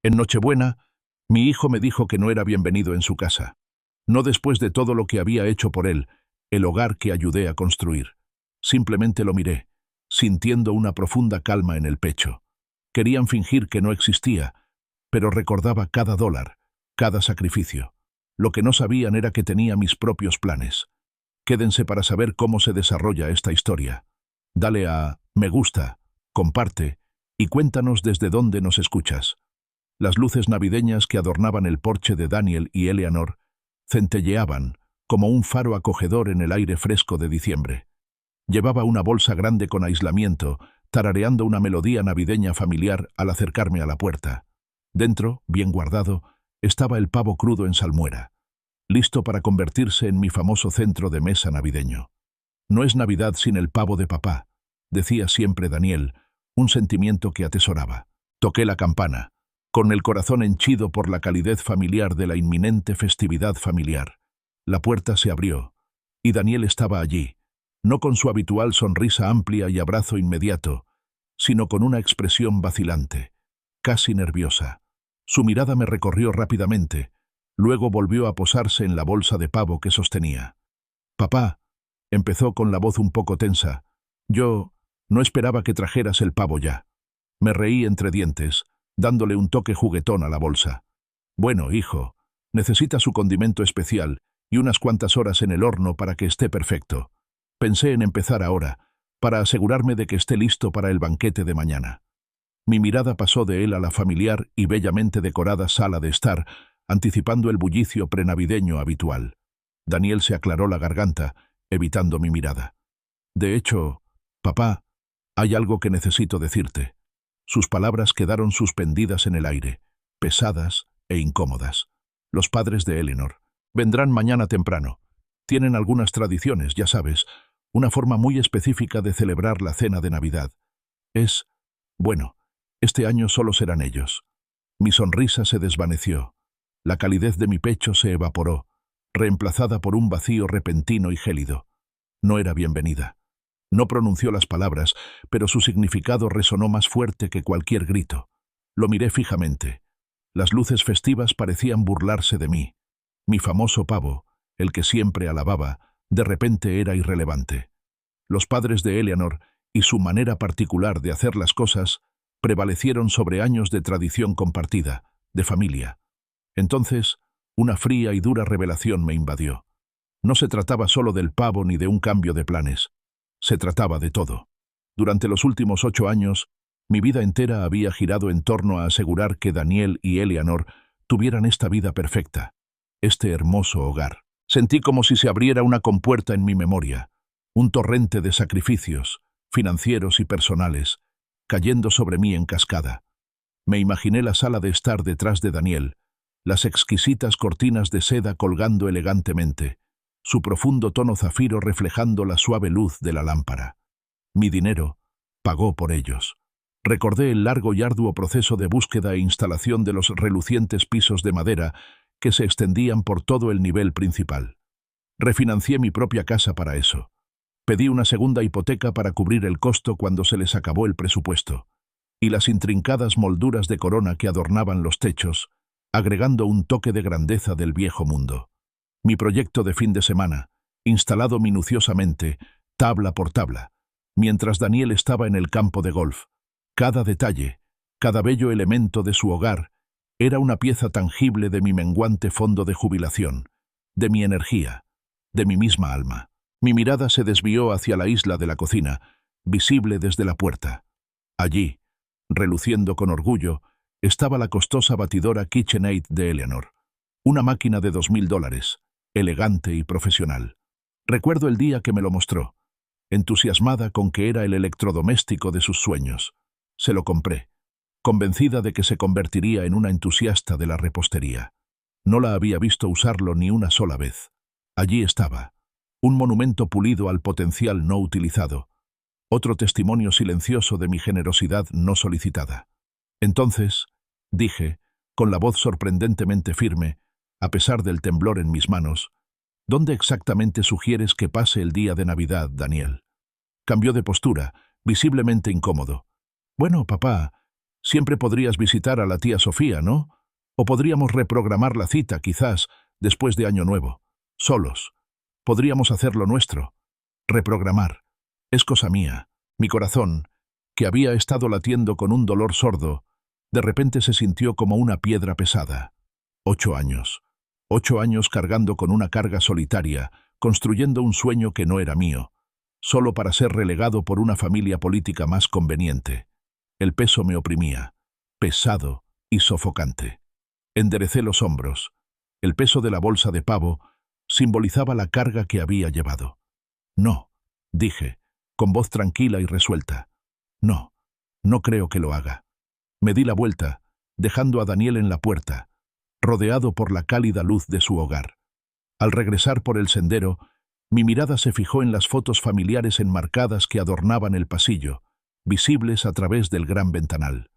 En Nochebuena, mi hijo me dijo que no era bienvenido en su casa. No después de todo lo que había hecho por él, el hogar que ayudé a construir. Simplemente lo miré, sintiendo una profunda calma en el pecho. Querían fingir que no existía, pero recordaba cada dólar, cada sacrificio. Lo que no sabían era que tenía mis propios planes. Quédense para saber cómo se desarrolla esta historia. Dale a me gusta, comparte y cuéntanos desde dónde nos escuchas. Las luces navideñas que adornaban el porche de Daniel y Eleanor centelleaban como un faro acogedor en el aire fresco de diciembre. Llevaba una bolsa grande con aislamiento, tarareando una melodía navideña familiar al acercarme a la puerta. Dentro, bien guardado, estaba el pavo crudo en salmuera, listo para convertirse en mi famoso centro de mesa navideño. No es Navidad sin el pavo de papá, decía siempre Daniel, un sentimiento que atesoraba. Toqué la campana, con el corazón henchido por la calidez familiar de la inminente festividad familiar. La puerta se abrió, y Daniel estaba allí, no con su habitual sonrisa amplia y abrazo inmediato, sino con una expresión vacilante, casi nerviosa. Su mirada me recorrió rápidamente, luego volvió a posarse en la bolsa de pavo que sostenía. «Papá», empezó con la voz un poco tensa, «yo no esperaba que trajeras el pavo ya». Me reí entre dientes, dándole un toque juguetón a la bolsa. «Bueno, hijo, necesita su condimento especial y unas cuantas horas en el horno para que esté perfecto. Pensé en empezar ahora, para asegurarme de que esté listo para el banquete de mañana». Mi mirada pasó de él a la familiar y bellamente decorada sala de estar, anticipando el bullicio prenavideño habitual. Daniel se aclaró la garganta, evitando mi mirada. «De hecho, papá, hay algo que necesito decirte». Sus palabras quedaron suspendidas en el aire, pesadas e incómodas. «Los padres de Eleanor vendrán mañana temprano. Tienen algunas tradiciones, ya sabes, una forma muy específica de celebrar la cena de Navidad. Bueno, este año solo serán ellos». Mi sonrisa se desvaneció. La calidez de mi pecho se evaporó, reemplazada por un vacío repentino y gélido. No era bienvenida. No pronunció las palabras, pero su significado resonó más fuerte que cualquier grito. Lo miré fijamente. Las luces festivas parecían burlarse de mí. Mi famoso pavo, el que siempre alababa, de repente era irrelevante. Los padres de Eleanor y su manera particular de hacer las cosas prevalecieron sobre años de tradición compartida, de familia. Entonces, una fría y dura revelación me invadió. No se trataba solo del pavo ni de un cambio de planes. Se trataba de todo. Durante los últimos 8 años, mi vida entera había girado en torno a asegurar que Daniel y Eleanor tuvieran esta vida perfecta, este hermoso hogar. Sentí como si se abriera una compuerta en mi memoria, un torrente de sacrificios, financieros y personales, cayendo sobre mí en cascada. Me imaginé la sala de estar detrás de Daniel, las exquisitas cortinas de seda colgando elegantemente, su profundo tono zafiro reflejando la suave luz de la lámpara. Mi dinero pagó por ellos. Recordé el largo y arduo proceso de búsqueda e instalación de los relucientes pisos de madera que se extendían por todo el nivel principal. Refinancié mi propia casa para eso. Pedí una segunda hipoteca para cubrir el costo cuando se les acabó el presupuesto, y las intrincadas molduras de corona que adornaban los techos, agregando un toque de grandeza del viejo mundo. Mi proyecto de fin de semana, instalado minuciosamente, tabla por tabla, mientras Daniel estaba en el campo de golf. Cada detalle, cada bello elemento de su hogar, era una pieza tangible de mi menguante fondo de jubilación, de mi energía, de mi misma alma. Mi mirada se desvió hacia la isla de la cocina, visible desde la puerta. Allí, reluciendo con orgullo, estaba la costosa batidora KitchenAid de Eleanor, una máquina de $2000, elegante y profesional. Recuerdo el día que me lo mostró, entusiasmada con que era el electrodoméstico de sus sueños. Se lo compré, convencida de que se convertiría en una entusiasta de la repostería. No la había visto usarlo ni una sola vez. Allí estaba, un monumento pulido al potencial no utilizado, otro testimonio silencioso de mi generosidad no solicitada. Entonces, dije, con la voz sorprendentemente firme, a pesar del temblor en mis manos, «¿Dónde exactamente sugieres que pase el día de Navidad, Daniel?» Cambió de postura, visiblemente incómodo. «Bueno, papá, Siempre podrías visitar a la tía Sofía, ¿no? O podríamos reprogramar la cita, quizás, después de Año Nuevo. Solos. Podríamos hacer lo nuestro. Reprogramar. Es cosa mía. Mi corazón, que había estado latiendo con un dolor sordo, de repente se sintió como una piedra pesada. 8 años. 8 años cargando con una carga solitaria, construyendo un sueño que no era mío, solo para ser relegado por una familia política más conveniente. El peso me oprimía, pesado y sofocante. Enderecé los hombros. El peso de la bolsa de pavo simbolizaba la carga que había llevado. No, dije, con voz tranquila y resuelta. No, no creo que lo haga. Me di la vuelta, dejando a Daniel en la puerta, rodeado por la cálida luz de su hogar. Al regresar por el sendero, mi mirada se fijó en las fotos familiares enmarcadas que adornaban el pasillo, visibles a través del gran ventanal.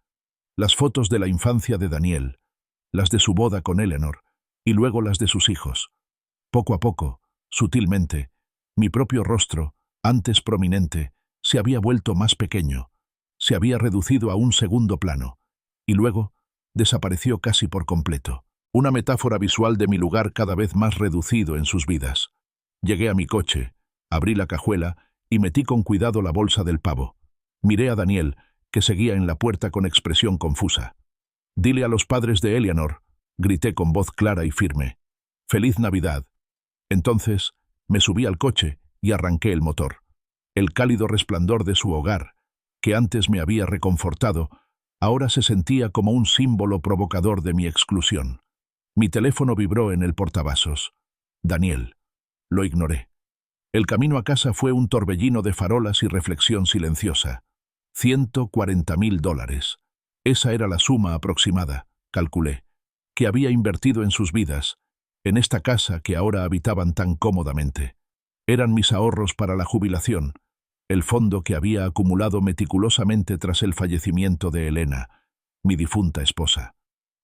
Las fotos de la infancia de Daniel, las de su boda con Eleanor, y luego las de sus hijos. Poco a poco, sutilmente, mi propio rostro, antes prominente, se había vuelto más pequeño, se había reducido a un segundo plano, y luego desapareció casi por completo. Una metáfora visual de mi lugar cada vez más reducido en sus vidas. Llegué a mi coche, abrí la cajuela y metí con cuidado la bolsa del pavo. Miré a Daniel, que seguía en la puerta con expresión confusa. «Dile a los padres de Eleanor», grité con voz clara y firme. «Feliz Navidad». Entonces me subí al coche y arranqué el motor. El cálido resplandor de su hogar, que antes me había reconfortado, ahora se sentía como un símbolo provocador de mi exclusión. Mi teléfono vibró en el portavasos. Daniel. Lo ignoré. El camino a casa fue un torbellino de farolas y reflexión silenciosa. $140.000. Esa era la suma aproximada, calculé, que había invertido en sus vidas, en esta casa que ahora habitaban tan cómodamente. Eran mis ahorros para la jubilación, el fondo que había acumulado meticulosamente tras el fallecimiento de Elena, mi difunta esposa.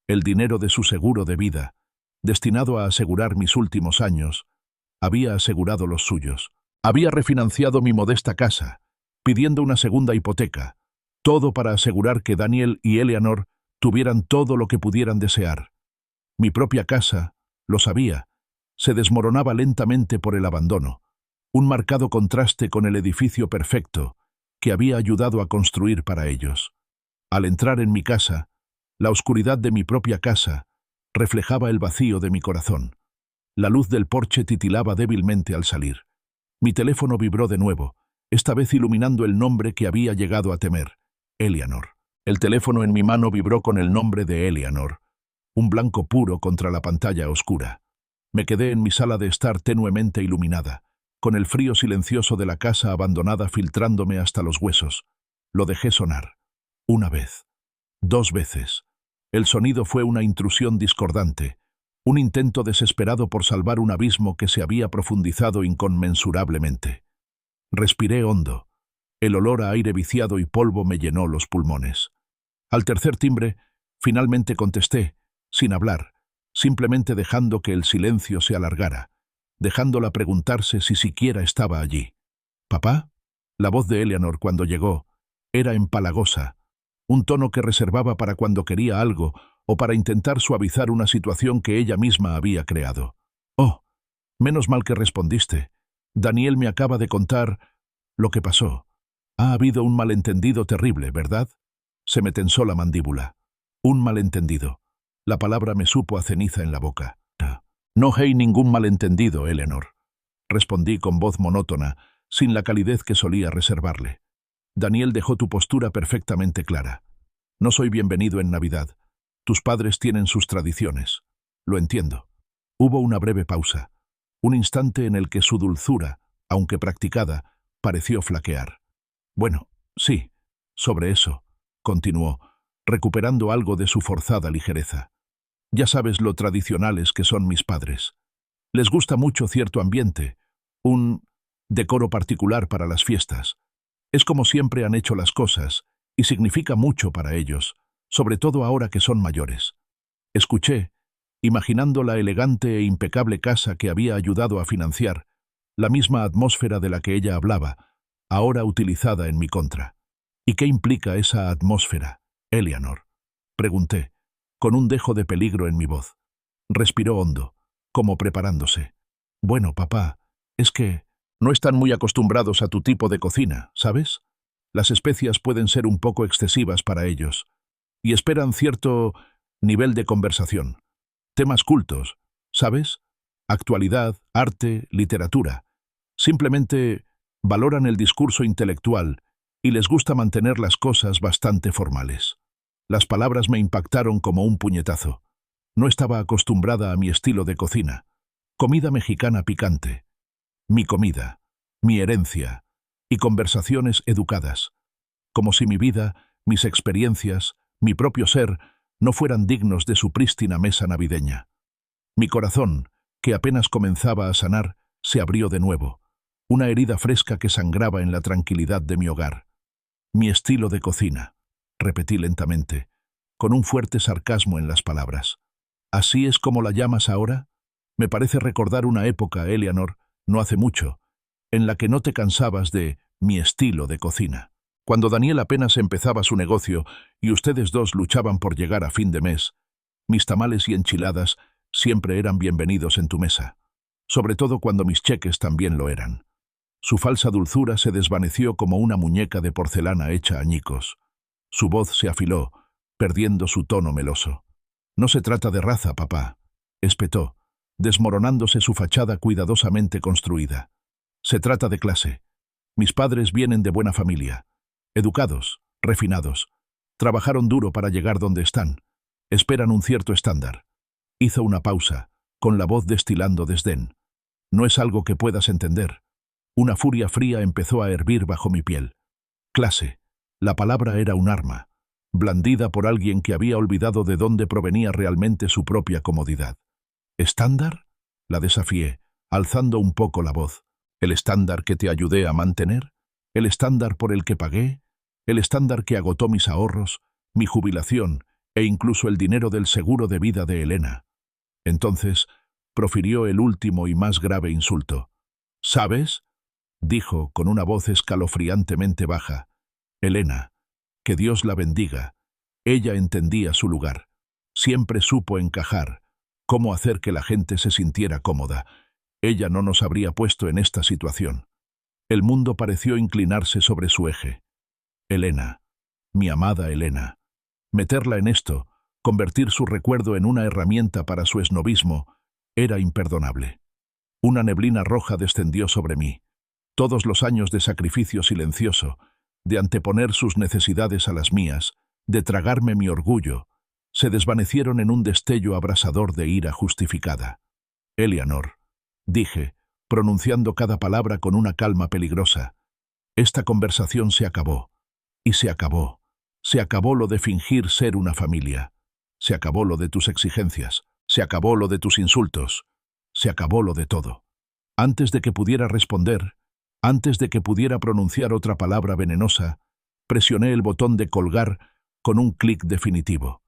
El dinero de su seguro de vida, destinado a asegurar mis últimos años, había asegurado los suyos. Había refinanciado mi modesta casa, pidiendo una segunda hipoteca, todo para asegurar que Daniel y Eleanor tuvieran todo lo que pudieran desear. Mi propia casa, lo sabía, se desmoronaba lentamente por el abandono, un marcado contraste con el edificio perfecto que había ayudado a construir para ellos. Al entrar en mi casa, la oscuridad de mi propia casa reflejaba el vacío de mi corazón. La luz del porche titilaba débilmente al salir. Mi teléfono vibró de nuevo, esta vez iluminando el nombre que había llegado a temer, Eleanor. El teléfono en mi mano vibró con el nombre de Eleanor, un blanco puro contra la pantalla oscura. Me quedé en mi sala de estar tenuemente iluminada, con el frío silencioso de la casa abandonada filtrándome hasta los huesos. Lo dejé sonar. Una vez. 2 veces. El sonido fue una intrusión discordante, un intento desesperado por salvar un abismo que se había profundizado inconmensurablemente. Respiré hondo. El olor a aire viciado y polvo me llenó los pulmones. Al tercer timbre, finalmente contesté, sin hablar, simplemente dejando que el silencio se alargara, dejándola preguntarse si siquiera estaba allí. «¿Papá?». La voz de Eleanor cuando llegó era empalagosa, un tono que reservaba para cuando quería algo o para intentar suavizar una situación que ella misma había creado. «Oh, menos mal que respondiste. Daniel me acaba de contar lo que pasó. Ha habido un malentendido terrible, ¿verdad?». Se me tensó la mandíbula. Un malentendido. La palabra me supo a ceniza en la boca. «No hay ningún malentendido, Eleanor», respondí con voz monótona, sin la calidez que solía reservarle. «Daniel dejó tu postura perfectamente clara. No soy bienvenido en Navidad. Tus padres tienen sus tradiciones. Lo entiendo». Hubo una breve pausa, un instante en el que su dulzura, aunque practicada, pareció flaquear. «Bueno, sí, sobre eso», continuó, recuperando algo de su forzada ligereza. «Ya sabes lo tradicionales que son mis padres. Les gusta mucho cierto ambiente, un decoro particular para las fiestas. Es como siempre han hecho las cosas, y significa mucho para ellos, sobre todo ahora que son mayores». Escuché, imaginando la elegante e impecable casa que había ayudado a financiar, la misma atmósfera de la que ella hablaba, ahora utilizada en mi contra. ¿Y qué implica esa atmósfera? Eleanor? Pregunté, con un dejo de peligro en mi voz. Respiró hondo, como preparándose. Bueno, papá, es que no están muy acostumbrados a tu tipo de cocina, ¿sabes? Las especias pueden ser un poco excesivas para ellos, y esperan cierto nivel de conversación. Temas cultos, ¿sabes? Actualidad, arte, literatura. Simplemente valoran el discurso intelectual y les gusta mantener las cosas bastante formales. Las palabras me impactaron como un puñetazo. No estaba acostumbrada a mi estilo de cocina. Comida mexicana picante. Mi comida, mi herencia y conversaciones educadas. Como si mi vida, mis experiencias, mi propio ser, no fueran dignos de su prístina mesa navideña. Mi corazón, que apenas comenzaba a sanar, se abrió de nuevo. Una herida fresca que sangraba en la tranquilidad de mi hogar. Mi estilo de cocina, repetí lentamente, con un fuerte sarcasmo en las palabras. ¿Así es como la llamas ahora? Me parece recordar una época, Eleanor, no hace mucho, en la que no te cansabas de mi estilo de cocina. Cuando Daniel apenas empezaba su negocio y ustedes dos luchaban por llegar a fin de mes, mis tamales y enchiladas siempre eran bienvenidos en tu mesa, sobre todo cuando mis cheques también lo eran. Su falsa dulzura se desvaneció como una muñeca de porcelana hecha añicos. Su voz se afiló, perdiendo su tono meloso. No se trata de raza, papá, espetó, desmoronándose su fachada cuidadosamente construida. Se trata de clase. Mis padres vienen de buena familia. Educados, refinados. Trabajaron duro para llegar donde están. Esperan un cierto estándar. Hizo una pausa, con la voz destilando desdén. No es algo que puedas entender. Una furia fría empezó a hervir bajo mi piel. Clase. La palabra era un arma, blandida por alguien que había olvidado de dónde provenía realmente su propia comodidad. ¿Estándar? La desafié, alzando un poco la voz. ¿El estándar que te ayudé a mantener? ¿El estándar por el que pagué? ¿El estándar que agotó mis ahorros, mi jubilación e incluso el dinero del seguro de vida de Elena? Entonces, profirió el último y más grave insulto. ¿Sabes?, dijo con una voz escalofriantemente baja. Elena, que Dios la bendiga. Ella entendía su lugar. Siempre supo encajar, cómo hacer que la gente se sintiera cómoda. Ella no nos habría puesto en esta situación. El mundo pareció inclinarse sobre su eje. Elena, mi amada Elena. Meterla en esto, convertir su recuerdo en una herramienta para su esnobismo, era imperdonable. Una neblina roja descendió sobre mí. Todos los años de sacrificio silencioso, de anteponer sus necesidades a las mías, de tragarme mi orgullo, se desvanecieron en un destello abrasador de ira justificada. Eleanor, dije, pronunciando cada palabra con una calma peligrosa, esta conversación se acabó. Y se acabó. Se acabó lo de fingir ser una familia. Se acabó lo de tus exigencias. Se acabó lo de tus insultos. Se acabó lo de todo. Antes de que pudiera responder, antes de que pudiera pronunciar otra palabra venenosa, presioné el botón de colgar con un clic definitivo.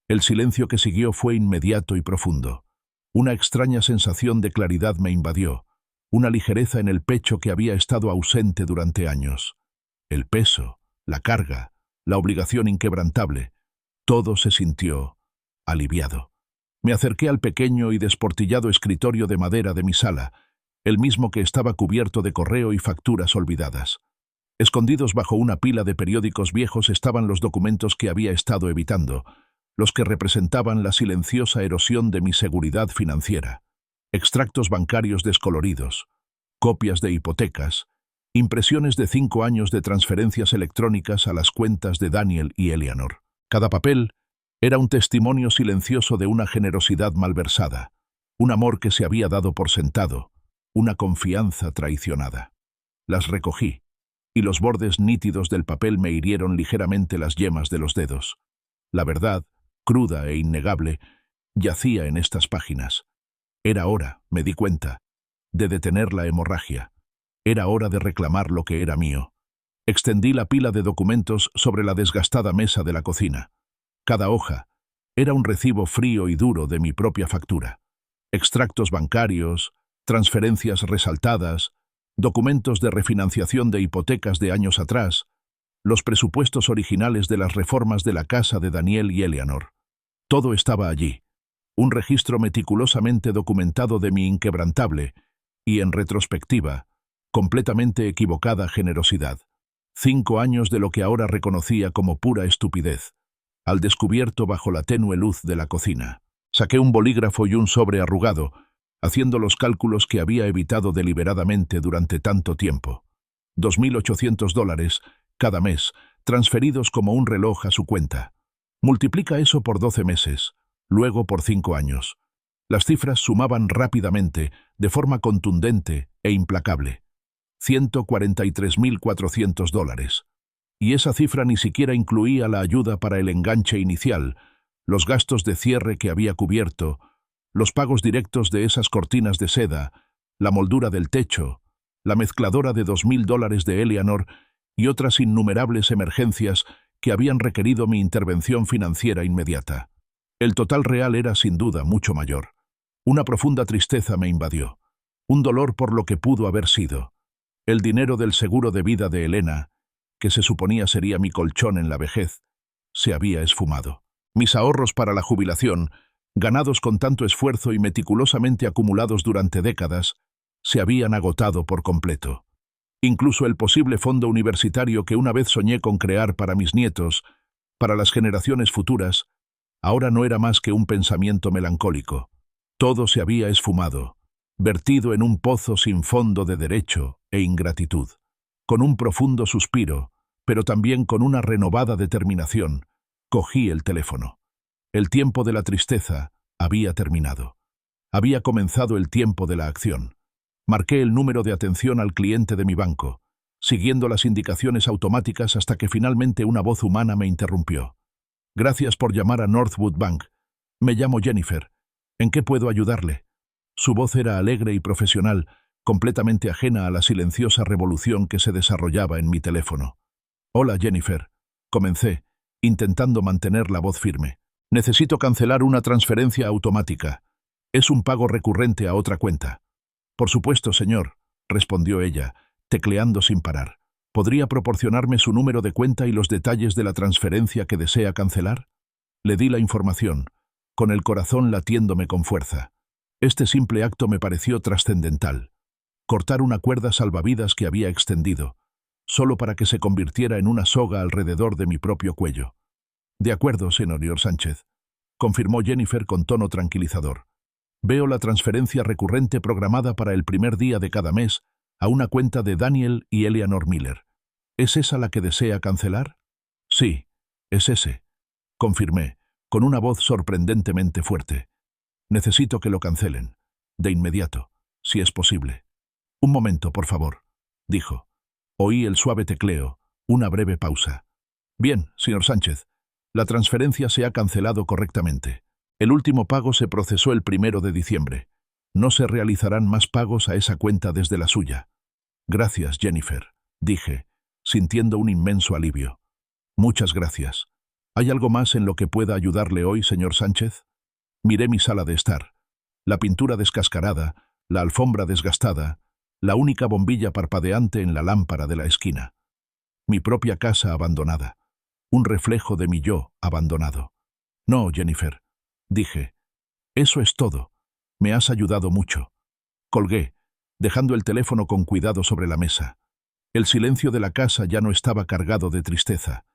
El silencio que siguió fue inmediato y profundo. Una extraña sensación de claridad me invadió, una ligereza en el pecho que había estado ausente durante años. El peso, la carga, la obligación inquebrantable, todo se sintió aliviado. Me acerqué al pequeño y desportillado escritorio de madera de mi sala, el mismo que estaba cubierto de correo y facturas olvidadas. Escondidos bajo una pila de periódicos viejos estaban los documentos que había estado evitando, los que representaban la silenciosa erosión de mi seguridad financiera. Extractos bancarios descoloridos, copias de hipotecas, impresiones de 5 años de transferencias electrónicas a las cuentas de Daniel y Eleanor. Cada papel era un testimonio silencioso de una generosidad malversada, un amor que se había dado por sentado, una confianza traicionada. Las recogí, y los bordes nítidos del papel me hirieron ligeramente las yemas de los dedos. La verdad, cruda e innegable, yacía en estas páginas. Era hora, me di cuenta, de detener la hemorragia. Era hora de reclamar lo que era mío. Extendí la pila de documentos sobre la desgastada mesa de la cocina. Cada hoja era un recibo frío y duro de mi propia factura. Extractos bancarios, transferencias resaltadas, documentos de refinanciación de hipotecas de años atrás, los presupuestos originales de las reformas de la casa de Daniel y Eleanor. Todo estaba allí, un registro meticulosamente documentado de mi inquebrantable y, en retrospectiva, completamente equivocada generosidad. 5 años de lo que ahora reconocía como pura estupidez, al descubierto bajo la tenue luz de la cocina. Saqué un bolígrafo y un sobre arrugado, haciendo los cálculos que había evitado deliberadamente durante tanto tiempo. $2.800 cada mes, transferidos como un reloj a su cuenta. Multiplica eso por 12 meses, luego por 5 años. Las cifras sumaban rápidamente, de forma contundente e implacable. $143.400. Y esa cifra ni siquiera incluía la ayuda para el enganche inicial, los gastos de cierre que había cubierto, los pagos directos de esas cortinas de seda, la moldura del techo, la mezcladora de $2.000 de Eleanor y otras innumerables emergencias que habían requerido mi intervención financiera inmediata. El total real era sin duda mucho mayor. Una profunda tristeza me invadió, un dolor por lo que pudo haber sido. El dinero del seguro de vida de Elena, que se suponía sería mi colchón en la vejez, se había esfumado. Mis ahorros para la jubilación, ganados con tanto esfuerzo y meticulosamente acumulados durante décadas, se habían agotado por completo. Incluso el posible fondo universitario que una vez soñé con crear para mis nietos, para las generaciones futuras, ahora no era más que un pensamiento melancólico. Todo se había esfumado, vertido en un pozo sin fondo de derecho e ingratitud. Con un profundo suspiro, pero también con una renovada determinación, cogí el teléfono. El tiempo de la tristeza había terminado. Había comenzado el tiempo de la acción. Marqué el número de atención al cliente de mi banco, siguiendo las indicaciones automáticas hasta que finalmente una voz humana me interrumpió. Gracias por llamar a Northwood Bank. Me llamo Jennifer. ¿En qué puedo ayudarle? Su voz era alegre y profesional, completamente ajena a la silenciosa revolución que se desarrollaba en mi teléfono. Hola, Jennifer. Comencé, intentando mantener la voz firme. Necesito cancelar una transferencia automática. Es un pago recurrente a otra cuenta. Por supuesto, señor, respondió ella, tecleando sin parar. ¿Podría proporcionarme su número de cuenta y los detalles de la transferencia que desea cancelar? Le di la información, con el corazón latiéndome con fuerza. Este simple acto me pareció trascendental. Cortar una cuerda salvavidas que había extendido, solo para que se convirtiera en una soga alrededor de mi propio cuello. De acuerdo, señor Sánchez, confirmó Jennifer con tono tranquilizador. Veo la transferencia recurrente programada para el primer día de cada mes a una cuenta de Daniel y Eleanor Miller. ¿Es esa la que desea cancelar? Sí, es ese, confirmé, con una voz sorprendentemente fuerte. Necesito que lo cancelen, de inmediato, si es posible. Un momento, por favor, dijo. Oí el suave tecleo, una breve pausa. Bien, señor Sánchez, la transferencia se ha cancelado correctamente. El último pago se procesó el 1 de diciembre. No se realizarán más pagos a esa cuenta desde la suya. Gracias, Jennifer, dije, sintiendo un inmenso alivio. Muchas gracias. ¿Hay algo más en lo que pueda ayudarle hoy, señor Sánchez? Miré mi sala de estar. La pintura descascarada, la alfombra desgastada, la única bombilla parpadeante en la lámpara de la esquina. Mi propia casa abandonada. Un reflejo de mi yo abandonado. No, Jennifer, dije. Eso es todo. Me has ayudado mucho. Colgué, dejando el teléfono con cuidado sobre la mesa. El silencio de la casa ya no estaba cargado de tristeza.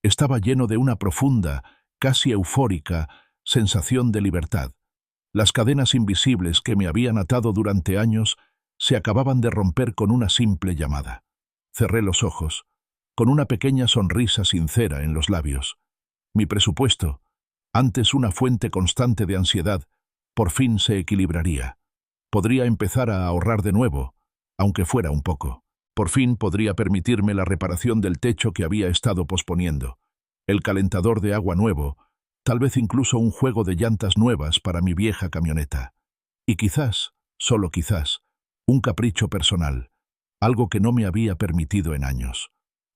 Estaba lleno de una profunda, casi eufórica, sensación de libertad. Las cadenas invisibles que me habían atado durante años se acababan de romper con una simple llamada. Cerré los ojos, con una pequeña sonrisa sincera en los labios. Mi presupuesto, antes una fuente constante de ansiedad, por fin se equilibraría. Podría empezar a ahorrar de nuevo, aunque fuera un poco. Por fin podría permitirme la reparación del techo que había estado posponiendo, el calentador de agua nuevo, tal vez incluso un juego de llantas nuevas para mi vieja camioneta. Y quizás, solo quizás, un capricho personal, algo que no me había permitido en años.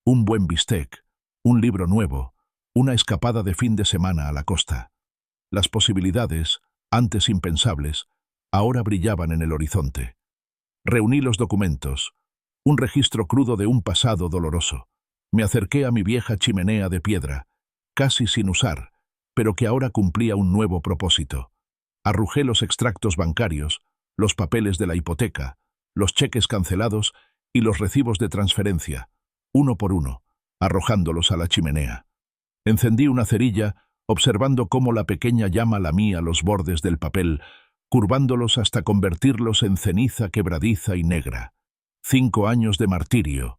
Un buen bistec, un libro nuevo, una escapada de fin de semana a la costa. Las posibilidades, antes impensables, ahora brillaban en el horizonte. Reuní los documentos, un registro crudo de un pasado doloroso. Me acerqué a mi vieja chimenea de piedra, casi sin usar, pero que ahora cumplía un nuevo propósito. Arrujé los extractos bancarios, los papeles de la hipoteca, los cheques cancelados y los recibos de transferencia, uno por uno, arrojándolos a la chimenea. Encendí una cerilla, observando cómo la pequeña llama lamía los bordes del papel, curvándolos hasta convertirlos en ceniza quebradiza y negra. 5 años de martirio,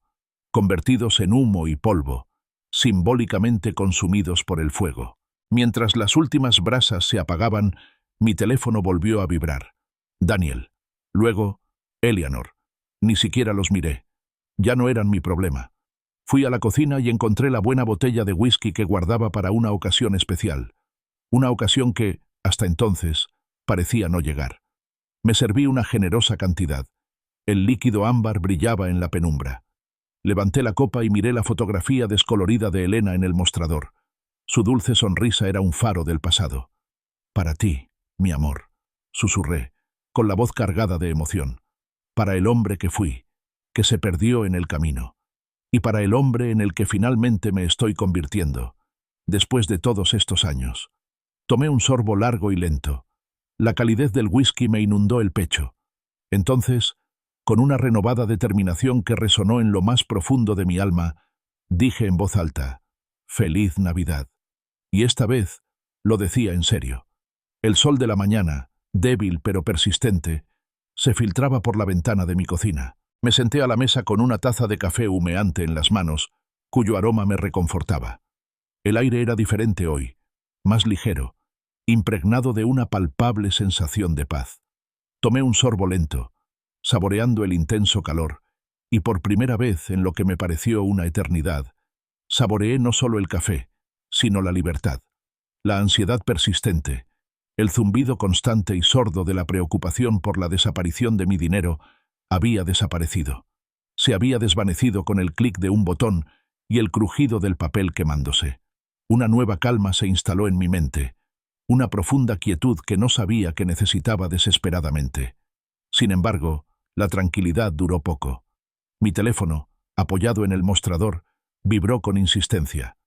convertidos en humo y polvo, simbólicamente consumidos por el fuego. Mientras las últimas brasas se apagaban, mi teléfono volvió a vibrar. Daniel. Luego, Eleanor. Ni siquiera los miré. Ya no eran mi problema. Fui a la cocina y encontré la buena botella de whisky que guardaba para una ocasión especial. Una ocasión que, hasta entonces, parecía no llegar. Me serví una generosa cantidad. El líquido ámbar brillaba en la penumbra. Levanté la copa y miré la fotografía descolorida de Elena en el mostrador. Su dulce sonrisa era un faro del pasado. Para ti, mi amor, susurré, con la voz cargada de emoción. Para el hombre que fui, que se perdió en el camino. Y para el hombre en el que finalmente me estoy convirtiendo, después de todos estos años. Tomé un sorbo largo y lento. La calidez del whisky me inundó el pecho. Entonces, con una renovada determinación que resonó en lo más profundo de mi alma, dije en voz alta, «Feliz Navidad». Y esta vez lo decía en serio. El sol de la mañana, débil pero persistente, se filtraba por la ventana de mi cocina. Me senté a la mesa con una taza de café humeante en las manos, cuyo aroma me reconfortaba. El aire era diferente hoy, más ligero, impregnado de una palpable sensación de paz. Tomé un sorbo lento, saboreando el intenso calor, y por primera vez en lo que me pareció una eternidad, saboreé no solo el café, sino la libertad, la ansiedad persistente, el zumbido constante y sordo de la preocupación por la desaparición de mi dinero había desaparecido. Se había desvanecido con el clic de un botón y el crujido del papel quemándose. Una nueva calma se instaló en mi mente, una profunda quietud que no sabía que necesitaba desesperadamente. Sin embargo, la tranquilidad duró poco. Mi teléfono, apoyado en el mostrador, vibró con insistencia.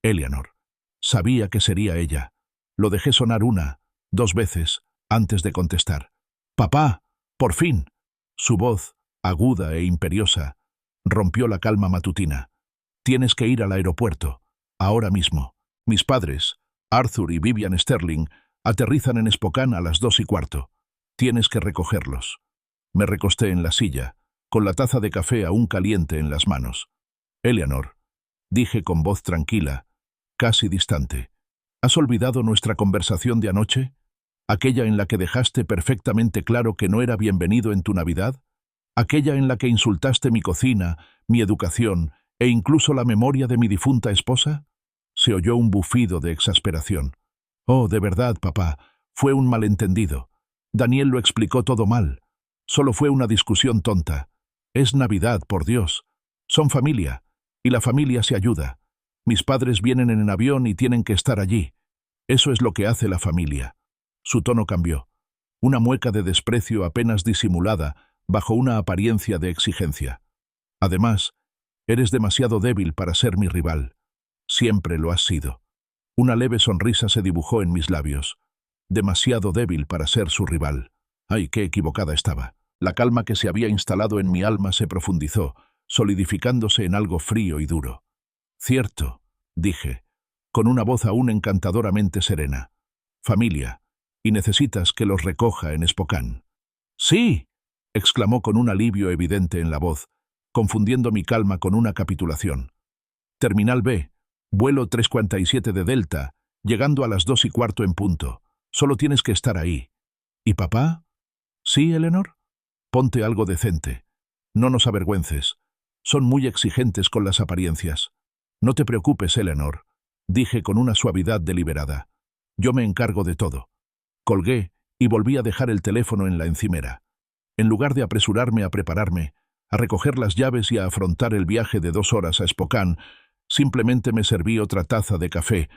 Eleanor. Sabía que sería ella. Lo dejé sonar 1, 2 veces, antes de contestar. «¡Papá! ¡Por fin!». Su voz, aguda e imperiosa, rompió la calma matutina. «Tienes que ir al aeropuerto, ahora mismo. Mis padres, Arthur y Vivian Sterling, aterrizan en Spokane a las 2:15. Tienes que recogerlos». Me recosté en la silla, con la taza de café aún caliente en las manos. «Eleanor», dije con voz tranquila, casi distante, ¿has olvidado nuestra conversación de anoche? ¿Aquella en la que dejaste perfectamente claro que no era bienvenido en tu Navidad? ¿Aquella en la que insultaste mi cocina, mi educación e incluso la memoria de mi difunta esposa? Se oyó un bufido de exasperación. «Oh, de verdad, papá, fue un malentendido. Daniel lo explicó todo mal. Solo fue una discusión tonta. Es Navidad, por Dios. Son familia, y la familia se ayuda. Mis padres vienen en avión y tienen que estar allí. Eso es lo que hace la familia». Su tono cambió. Una mueca de desprecio apenas disimulada bajo una apariencia de exigencia. «Además, eres demasiado débil para ser mi rival. Siempre lo has sido». Una leve sonrisa se dibujó en mis labios. Demasiado débil para ser su rival. ¡Ay, qué equivocada estaba! La calma que se había instalado en mi alma se profundizó, solidificándose en algo frío y duro. «Cierto», dije, con una voz aún encantadoramente serena. «Familia, y necesitas que los recoja en Spokane». «Sí», exclamó con un alivio evidente en la voz, confundiendo mi calma con una capitulación. «Terminal B, vuelo 347 de Delta, llegando a las 2:15 en punto. Solo tienes que estar ahí». «¿Y papá?» «Sí, Eleanor. Ponte algo decente. No nos avergüences. Son muy exigentes con las apariencias». «No te preocupes, Eleanor», dije con una suavidad deliberada. «Yo me encargo de todo». Colgué y volví a dejar el teléfono en la encimera. En lugar de apresurarme a prepararme, a recoger las llaves y a afrontar el viaje de 2 horas a Spokane, simplemente me serví otra taza de café,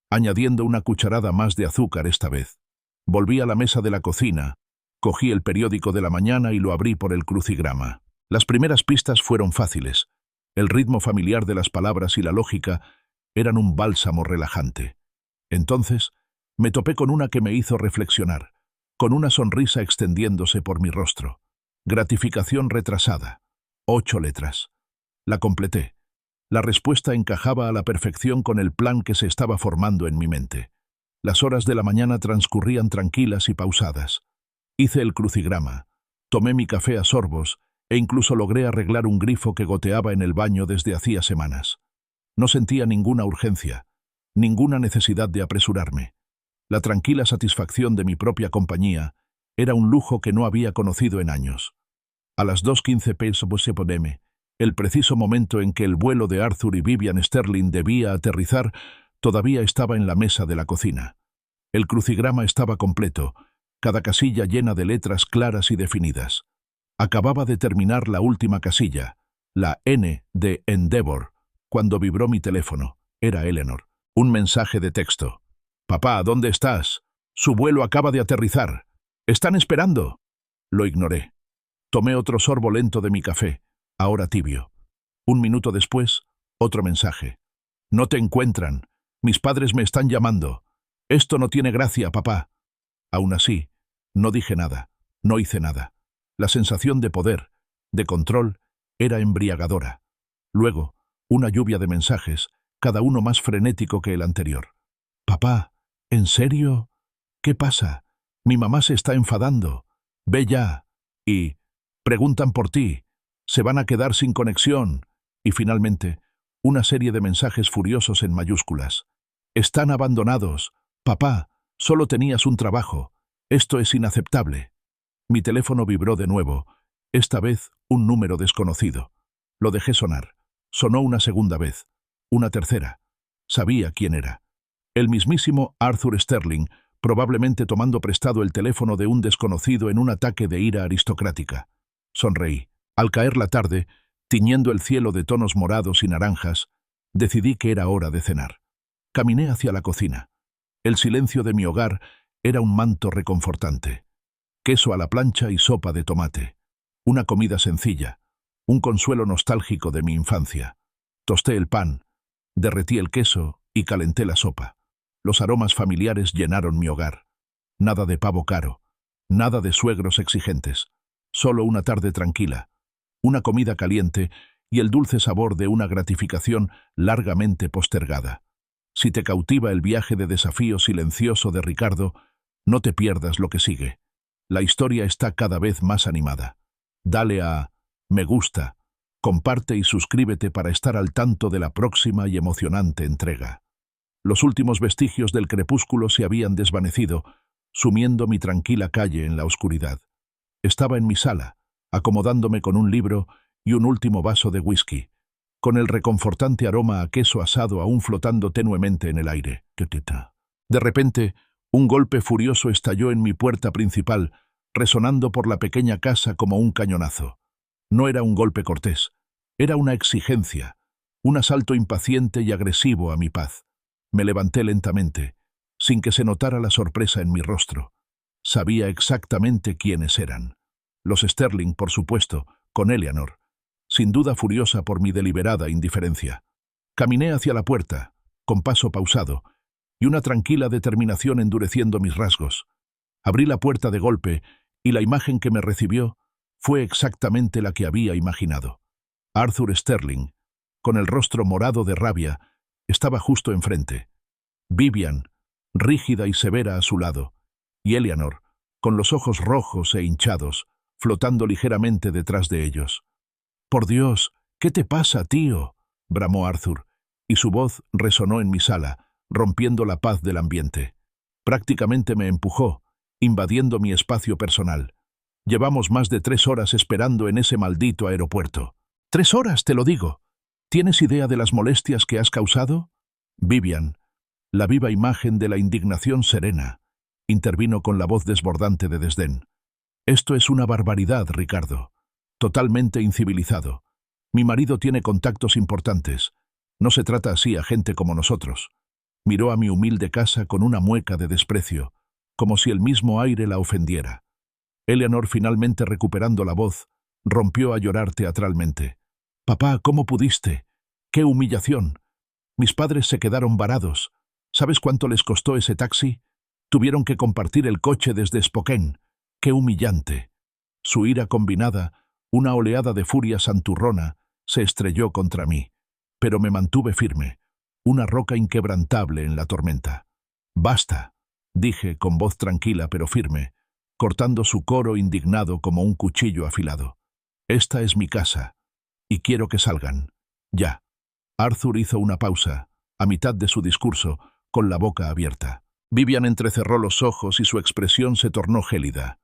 añadiendo una cucharada más de azúcar esta vez. Volví a la mesa de la cocina, cogí el periódico de la mañana y lo abrí por el crucigrama. Las primeras pistas fueron fáciles. El ritmo familiar de las palabras y la lógica eran un bálsamo relajante. Entonces, me topé con una que me hizo reflexionar, con una sonrisa extendiéndose por mi rostro. Gratificación retrasada. 8 letras. La completé. La respuesta encajaba a la perfección con el plan que se estaba formando en mi mente. Las horas de la mañana transcurrían tranquilas y pausadas. Hice el crucigrama, tomé mi café a sorbos e incluso logré arreglar un grifo que goteaba en el baño desde hacía semanas. No sentía ninguna urgencia, ninguna necesidad de apresurarme. La tranquila satisfacción de mi propia compañía era un lujo que no había conocido en años. A las 2:15 p.m., el preciso momento en que el vuelo de Arthur y Vivian Sterling debía aterrizar, todavía estaba en la mesa de la cocina. El crucigrama estaba completo, cada casilla llena de letras claras y definidas. Acababa de terminar la última casilla, la N de Endeavor, cuando vibró mi teléfono. Era Eleanor. Un mensaje de texto. «Papá, ¿dónde estás? Su vuelo acaba de aterrizar. ¡Están esperando!». Lo ignoré. Tomé otro sorbo lento de mi café, ahora tibio. Un minuto después, otro mensaje. «No te encuentran. Mis padres me están llamando. Esto no tiene gracia, papá». Aún así, no dije nada, no hice nada. La sensación de poder, de control, era embriagadora. Luego, una lluvia de mensajes, cada uno más frenético que el anterior. «Papá, ¿en serio? ¿Qué pasa? Mi mamá se está enfadando. Ve ya». Y «preguntan por ti. Se van a quedar sin conexión». Y finalmente, una serie de mensajes furiosos en mayúsculas. «Están abandonados. Papá, solo tenías un trabajo. Esto es inaceptable». Mi teléfono vibró de nuevo, esta vez un número desconocido. Lo dejé sonar. Sonó una segunda vez, una tercera. Sabía quién era. El mismísimo Arthur Sterling, probablemente tomando prestado el teléfono de un desconocido en un ataque de ira aristocrática. Sonreí. Al caer la tarde, tiñendo el cielo de tonos morados y naranjas, decidí que era hora de cenar. Caminé hacia la cocina. El silencio de mi hogar era un manto reconfortante. Queso a la plancha y sopa de tomate. Una comida sencilla, un consuelo nostálgico de mi infancia. Tosté el pan, derretí el queso y calenté la sopa. Los aromas familiares llenaron mi hogar. Nada de pavo caro, nada de suegros exigentes. Solo una tarde tranquila, una comida caliente y el dulce sabor de una gratificación largamente postergada. Si te cautiva el viaje de desafío silencioso de Ricardo, no te pierdas lo que sigue. La historia está cada vez más animada. Dale a me gusta, comparte y suscríbete para estar al tanto de la próxima y emocionante entrega. Los últimos vestigios del crepúsculo se habían desvanecido, sumiendo mi tranquila calle en la oscuridad. Estaba en mi sala, acomodándome con un libro y un último vaso de whisky, con el reconfortante aroma a queso asado aún flotando tenuemente en el aire. De repente, un golpe furioso estalló en mi puerta principal, resonando por la pequeña casa como un cañonazo. No era un golpe cortés, era una exigencia, un asalto impaciente y agresivo a mi paz. Me levanté lentamente, sin que se notara la sorpresa en mi rostro. Sabía exactamente quiénes eran. Los Sterling, por supuesto, con Eleanor, sin duda furiosa por mi deliberada indiferencia. Caminé hacia la puerta, con paso pausado, y una tranquila determinación endureciendo mis rasgos. Abrí la puerta de golpe, y la imagen que me recibió fue exactamente la que había imaginado. Arthur Sterling, con el rostro morado de rabia, estaba justo enfrente. Vivian, rígida y severa a su lado, y Eleanor, con los ojos rojos e hinchados, flotando ligeramente detrás de ellos. «Por Dios, ¿qué te pasa, tío?», bramó Arthur, y su voz resonó en mi sala, rompiendo la paz del ambiente. Prácticamente me empujó, invadiendo mi espacio personal. Llevamos más de 3 horas esperando en ese maldito aeropuerto. 3 horas, te lo digo. ¿Tienes idea de las molestias que has causado? Vivian, la viva imagen de la indignación serena, intervino con la voz desbordante de desdén. Esto es una barbaridad, Ricardo. Totalmente incivilizado. Mi marido tiene contactos importantes. No se trata así a gente como nosotros. Miró a mi humilde casa con una mueca de desprecio, como si el mismo aire la ofendiera. Eleanor, finalmente recuperando la voz, rompió a llorar teatralmente. Papá, ¿cómo pudiste? ¡Qué humillación! Mis padres se quedaron varados. ¿Sabes cuánto les costó ese taxi? Tuvieron que compartir el coche desde Spokane. ¡Qué humillante! Su ira combinada, una oleada de furia santurrona, se estrelló contra mí. Pero me mantuve firme, una roca inquebrantable en la tormenta. «Basta», dije con voz tranquila pero firme, cortando su coro indignado como un cuchillo afilado. «Esta es mi casa, y quiero que salgan. Ya». Arthur hizo una pausa, a mitad de su discurso, con la boca abierta. Vivian entrecerró los ojos y su expresión se tornó gélida.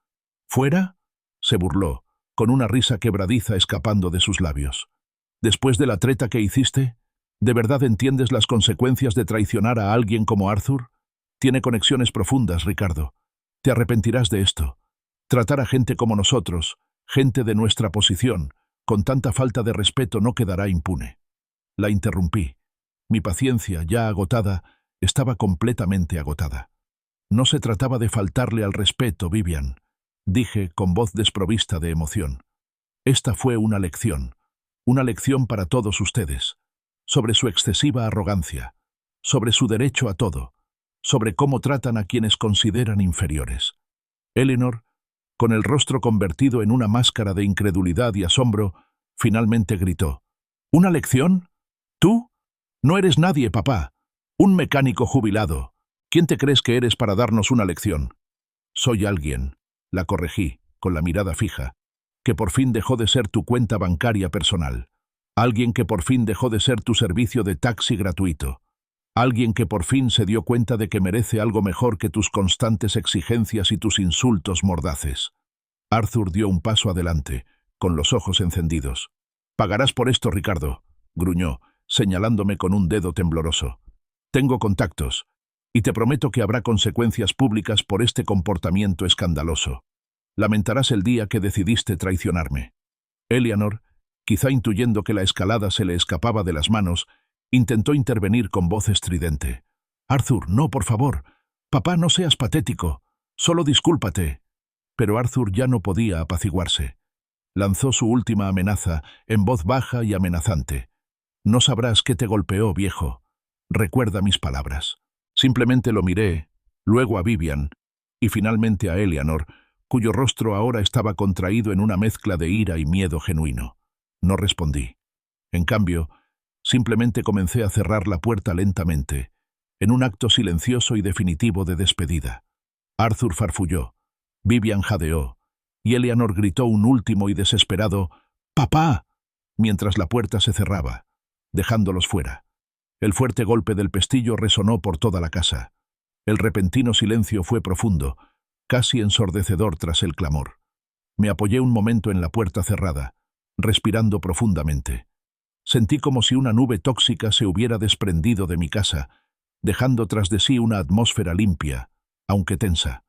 «¿Fuera?», se burló, con una risa quebradiza escapando de sus labios. «¿Después de la treta que hiciste? ¿De verdad entiendes las consecuencias de traicionar a alguien como Arthur? Tiene conexiones profundas, Ricardo. Te arrepentirás de esto. Tratar a gente como nosotros, gente de nuestra posición, con tanta falta de respeto no quedará impune». La interrumpí. Mi paciencia, ya agotada, estaba completamente agotada. «No se trataba de faltarle al respeto, Vivian», dije con voz desprovista de emoción. «Esta fue una lección para todos ustedes, sobre su excesiva arrogancia, sobre su derecho a todo, sobre cómo tratan a quienes consideran inferiores». Eleanor, con el rostro convertido en una máscara de incredulidad y asombro, finalmente gritó: «¿Una lección? ¿Tú? No eres nadie, papá. Un mecánico jubilado. ¿Quién te crees que eres para darnos una lección?» «Soy alguien», la corregí, con la mirada fija, «que por fin dejó de ser tu cuenta bancaria personal. Alguien que por fin dejó de ser tu servicio de taxi gratuito. Alguien que por fin se dio cuenta de que merece algo mejor que tus constantes exigencias y tus insultos mordaces». Arthur dio un paso adelante, con los ojos encendidos. «Pagarás por esto, Ricardo», gruñó, señalándome con un dedo tembloroso. «Tengo contactos, y te prometo que habrá consecuencias públicas por este comportamiento escandaloso. Lamentarás el día que decidiste traicionarme». Eleanor, quizá intuyendo que la escalada se le escapaba de las manos, intentó intervenir con voz estridente. «Arthur, no, por favor. Papá, no seas patético. Solo discúlpate». Pero Arthur ya no podía apaciguarse. Lanzó su última amenaza, en voz baja y amenazante. «No sabrás qué te golpeó, viejo. Recuerda mis palabras». Simplemente lo miré, luego a Vivian, y finalmente a Eleanor, cuyo rostro ahora estaba contraído en una mezcla de ira y miedo genuino. No respondí. En cambio, simplemente comencé a cerrar la puerta lentamente, en un acto silencioso y definitivo de despedida. Arthur farfulló, Vivian jadeó, y Eleanor gritó un último y desesperado «¡Papá!», mientras la puerta se cerraba, dejándolos fuera. El fuerte golpe del pestillo resonó por toda la casa. El repentino silencio fue profundo, casi ensordecedor tras el clamor. Me apoyé un momento en la puerta cerrada, respirando profundamente. Sentí como si una nube tóxica se hubiera desprendido de mi casa, dejando tras de sí una atmósfera limpia, aunque tensa.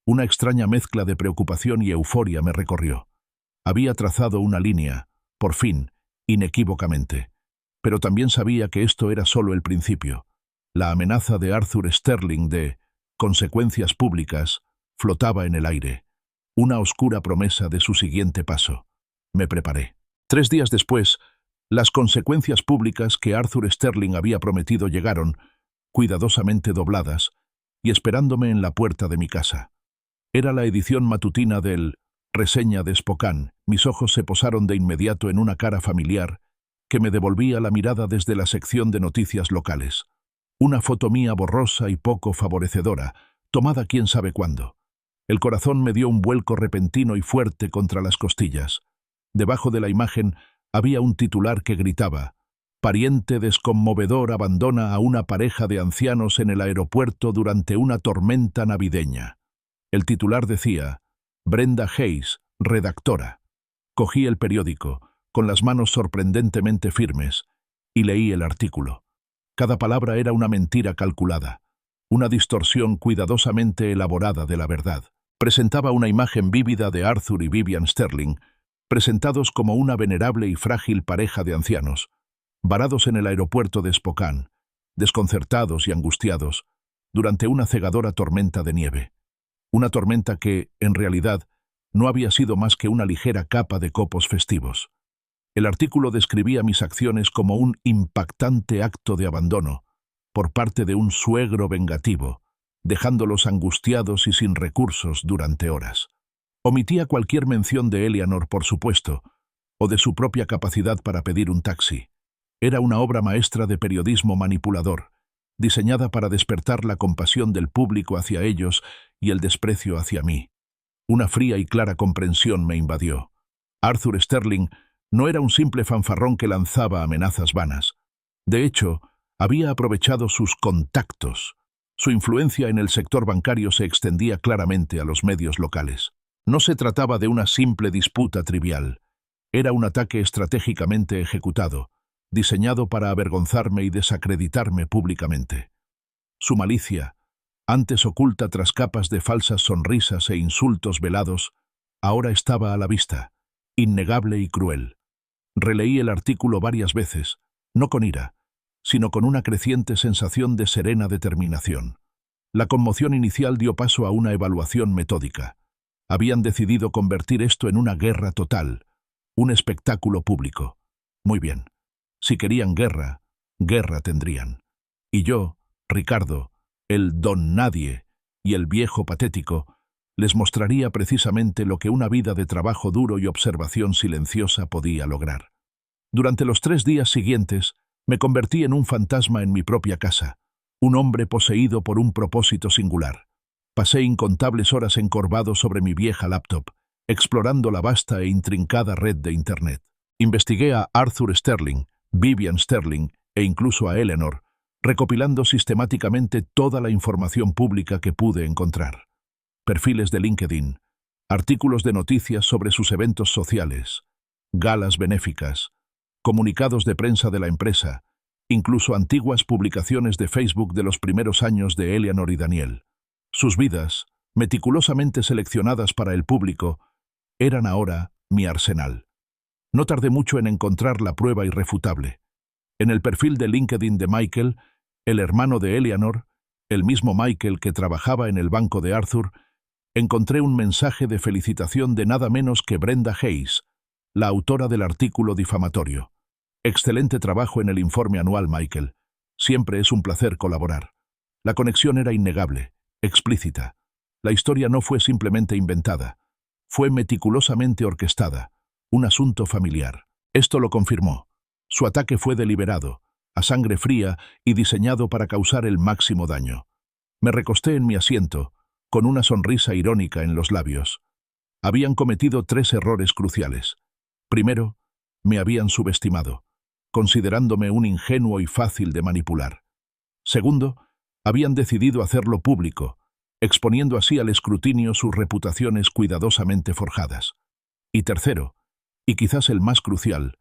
Una extraña mezcla de preocupación y euforia me recorrió. Había trazado una línea, por fin, inequívocamente. Pero también sabía que esto era solo el principio. La amenaza de Arthur Sterling de consecuencias públicas flotaba en el aire, una oscura promesa de su siguiente paso. Me preparé. 3 días después, las consecuencias públicas que Arthur Sterling había prometido llegaron, cuidadosamente dobladas, y esperándome en la puerta de mi casa. Era la edición matutina del Reseña de Spokane. Mis ojos se posaron de inmediato en una cara familiar que me devolvía la mirada desde la sección de noticias locales. Una foto mía borrosa y poco favorecedora, tomada quién sabe cuándo. El corazón me dio un vuelco repentino y fuerte contra las costillas. Debajo de la imagen había un titular que gritaba: «Pariente desconmovedor abandona a una pareja de ancianos en el aeropuerto durante una tormenta navideña». El titular decía: «Brenda Hayes, redactora». Cogí el periódico, con las manos sorprendentemente firmes, y leí el artículo. Cada palabra era una mentira calculada, una distorsión cuidadosamente elaborada de la verdad. Presentaba una imagen vívida de Arthur y Vivian Sterling, presentados como una venerable y frágil pareja de ancianos, varados en el aeropuerto de Spokane, desconcertados y angustiados, durante una cegadora tormenta de nieve. Una tormenta que, en realidad, no había sido más que una ligera capa de copos festivos. El artículo describía mis acciones como un impactante acto de abandono por parte de un suegro vengativo, dejándolos angustiados y sin recursos durante horas. Omitía cualquier mención de Eleanor, por supuesto, o de su propia capacidad para pedir un taxi. Era una obra maestra de periodismo manipulador, diseñada para despertar la compasión del público hacia ellos y el desprecio hacia mí. Una fría y clara comprensión me invadió. Arthur Sterling no era un simple fanfarrón que lanzaba amenazas vanas. De hecho, había aprovechado sus contactos. Su influencia en el sector bancario se extendía claramente a los medios locales. No se trataba de una simple disputa trivial. Era un ataque estratégicamente ejecutado, diseñado para avergonzarme y desacreditarme públicamente. Su malicia, antes oculta tras capas de falsas sonrisas e insultos velados, ahora estaba a la vista, innegable y cruel. Releí el artículo varias veces, no con ira, sino con una creciente sensación de serena determinación. La conmoción inicial dio paso a una evaluación metódica. Habían decidido convertir esto en una guerra total, un espectáculo público. Muy bien. Si querían guerra, guerra tendrían. Y yo, Ricardo, el don nadie y el viejo patético, les mostraría precisamente lo que una vida de trabajo duro y observación silenciosa podía lograr. Durante los 3 días siguientes, me convertí en un fantasma en mi propia casa, un hombre poseído por un propósito singular. Pasé incontables horas encorvado sobre mi vieja laptop, explorando la vasta e intrincada red de Internet. Investigué a Arthur Sterling, Vivian Sterling e incluso a Eleanor, recopilando sistemáticamente toda la información pública que pude encontrar. Perfiles de LinkedIn, artículos de noticias sobre sus eventos sociales, galas benéficas, comunicados de prensa de la empresa, incluso antiguas publicaciones de Facebook de los primeros años de Eleanor y Daniel. Sus vidas, meticulosamente seleccionadas para el público, eran ahora mi arsenal. No tardé mucho en encontrar la prueba irrefutable. En el perfil de LinkedIn de Michael, el hermano de Eleanor, el mismo Michael que trabajaba en el banco de Arthur, encontré un mensaje de felicitación de nada menos que Brenda Hayes, la autora del artículo difamatorio. Excelente trabajo en el informe anual, Michael. Siempre es un placer colaborar. La conexión era innegable, explícita. La historia no fue simplemente inventada. Fue meticulosamente orquestada. Un asunto familiar. Esto lo confirmó. Su ataque fue deliberado, a sangre fría y diseñado para causar el máximo daño. Me recosté en mi asiento, con una sonrisa irónica en los labios. Habían cometido 3 errores cruciales. Primero, me habían subestimado, considerándome un ingenuo y fácil de manipular. Segundo, habían decidido hacerlo público, exponiendo así al escrutinio sus reputaciones cuidadosamente forjadas. Y tercero, y quizás el más crucial,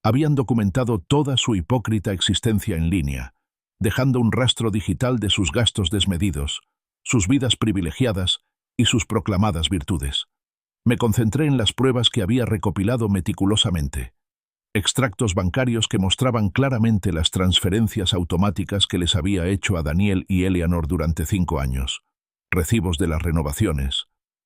habían documentado toda su hipócrita existencia en línea, dejando un rastro digital de sus gastos desmedidos, sus vidas privilegiadas y sus proclamadas virtudes. Me concentré en las pruebas que había recopilado meticulosamente. Extractos bancarios que mostraban claramente las transferencias automáticas que les había hecho a Daniel y Eleanor durante 5 años. Recibos de las renovaciones,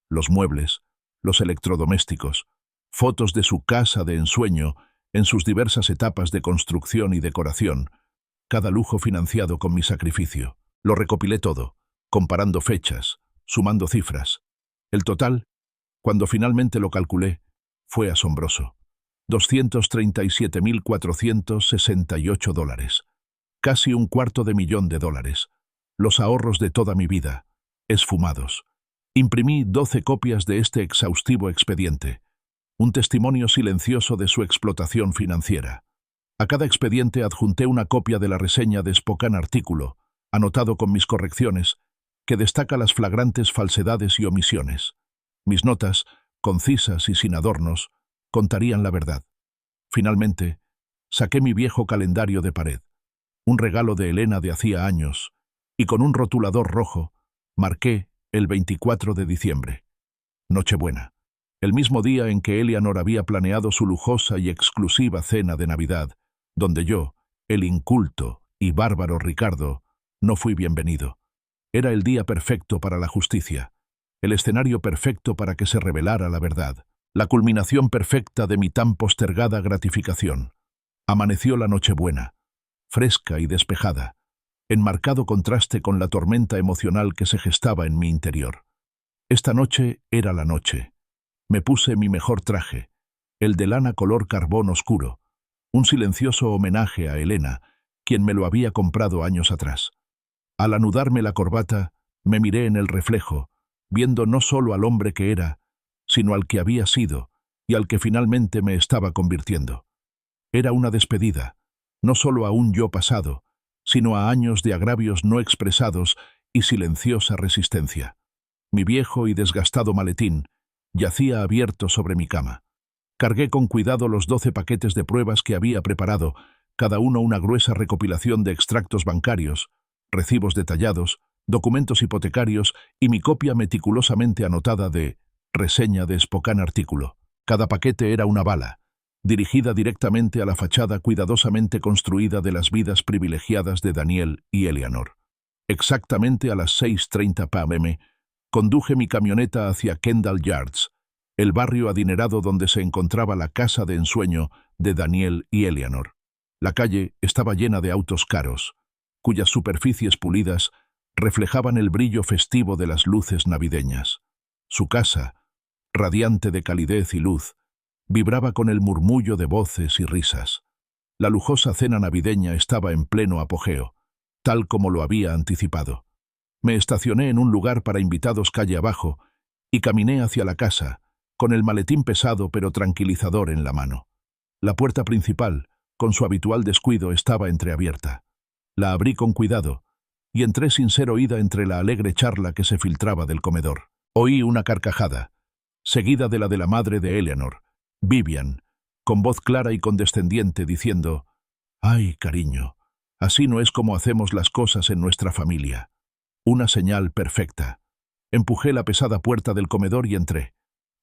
los muebles, los electrodomésticos, fotos de su casa de ensueño en sus diversas etapas de construcción y decoración, cada lujo financiado con mi sacrificio. Lo recopilé todo, comparando fechas, sumando cifras. El total, cuando finalmente lo calculé, fue asombroso. $237.468, casi $250.000, los ahorros de toda mi vida, esfumados. Imprimí 12 copias de este exhaustivo expediente, un testimonio silencioso de su explotación financiera. A cada expediente adjunté una copia de la reseña de Spokane artículo, anotado con mis correcciones, que destaca las flagrantes falsedades y omisiones. Mis notas, concisas y sin adornos, contarían la verdad. Finalmente, saqué mi viejo calendario de pared, un regalo de Elena de hacía años, y con un rotulador rojo, marqué el 24 de diciembre. Nochebuena. El mismo día en que Eleanor había planeado su lujosa y exclusiva cena de Navidad, donde yo, el inculto y bárbaro Ricardo, no fui bienvenido. Era el día perfecto para la justicia, el escenario perfecto para que se revelara la verdad. la culminación perfecta de mi tan postergada gratificación. Amaneció la Nochebuena, fresca y despejada, en marcado contraste con la tormenta emocional que se gestaba en mi interior. Esta noche era la noche. Me puse mi mejor traje, el de lana color carbón oscuro, un silencioso homenaje a Elena, quien me lo había comprado años atrás. Al anudarme la corbata, me miré en el reflejo, viendo no solo al hombre que era, sino al que había sido y al que finalmente me estaba convirtiendo. Era una despedida, no solo a un yo pasado, sino a años de agravios no expresados y silenciosa resistencia. Mi viejo y desgastado maletín yacía abierto sobre mi cama. Cargué con cuidado los 12 paquetes de pruebas que había preparado, cada uno una gruesa recopilación de extractos bancarios, recibos detallados, documentos hipotecarios y mi copia meticulosamente anotada de reseña de Spokane artículo. Cada paquete era una bala, dirigida directamente a la fachada cuidadosamente construida de las vidas privilegiadas de Daniel y Eleanor. Exactamente a las 6:30 p.m., conduje mi camioneta hacia Kendall Yards, el barrio adinerado donde se encontraba la casa de ensueño de Daniel y Eleanor. La calle estaba llena de autos caros, cuyas superficies pulidas reflejaban el brillo festivo de las luces navideñas. Su casa, radiante de calidez y luz, vibraba con el murmullo de voces y risas. La lujosa cena navideña estaba en pleno apogeo, tal como lo había anticipado. Me estacioné en un lugar para invitados calle abajo y caminé hacia la casa, con el maletín pesado pero tranquilizador en la mano. La puerta principal, con su habitual descuido, estaba entreabierta. La abrí con cuidado y entré sin ser oída entre la alegre charla que se filtraba del comedor. Oí una carcajada, seguida de la madre de Eleanor, Vivian, con voz clara y condescendiente, diciendo: «Ay, cariño, así no es como hacemos las cosas en nuestra familia». Una señal perfecta. Empujé la pesada puerta del comedor y entré.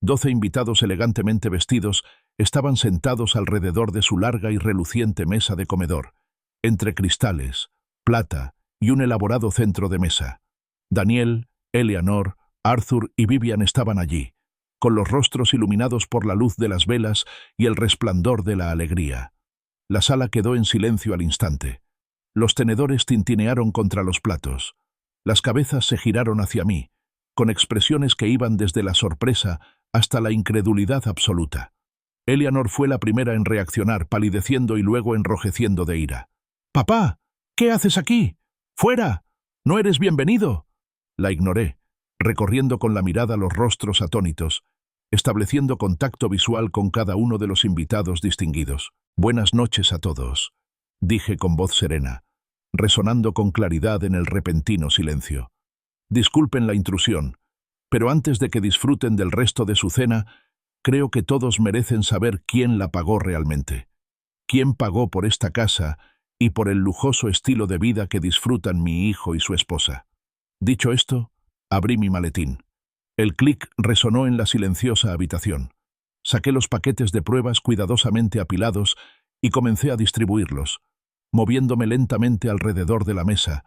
12 invitados elegantemente vestidos estaban sentados alrededor de su larga y reluciente mesa de comedor, entre cristales, plata y un elaborado centro de mesa. Daniel, Eleanor, Arthur y Vivian estaban allí, con los rostros iluminados por la luz de las velas y el resplandor de la alegría. La sala quedó en silencio al instante. Los tenedores tintinearon contra los platos. Las cabezas se giraron hacia mí, con expresiones que iban desde la sorpresa hasta la incredulidad absoluta. Eleanor fue la primera en reaccionar, palideciendo y luego enrojeciendo de ira. «¡Papá! ¿Qué haces aquí? ¡Fuera! ¡No eres bienvenido!». La ignoré, recorriendo con la mirada los rostros atónitos, estableciendo contacto visual con cada uno de los invitados distinguidos. «Buenas noches a todos», dije con voz serena, resonando con claridad en el repentino silencio. «Disculpen la intrusión, pero antes de que disfruten del resto de su cena, creo que todos merecen saber quién la pagó realmente. Quién pagó por esta casa y por el lujoso estilo de vida que disfrutan mi hijo y su esposa». Dicho esto, abrí mi maletín. El clic resonó en la silenciosa habitación. Saqué los paquetes de pruebas cuidadosamente apilados y comencé a distribuirlos, moviéndome lentamente alrededor de la mesa,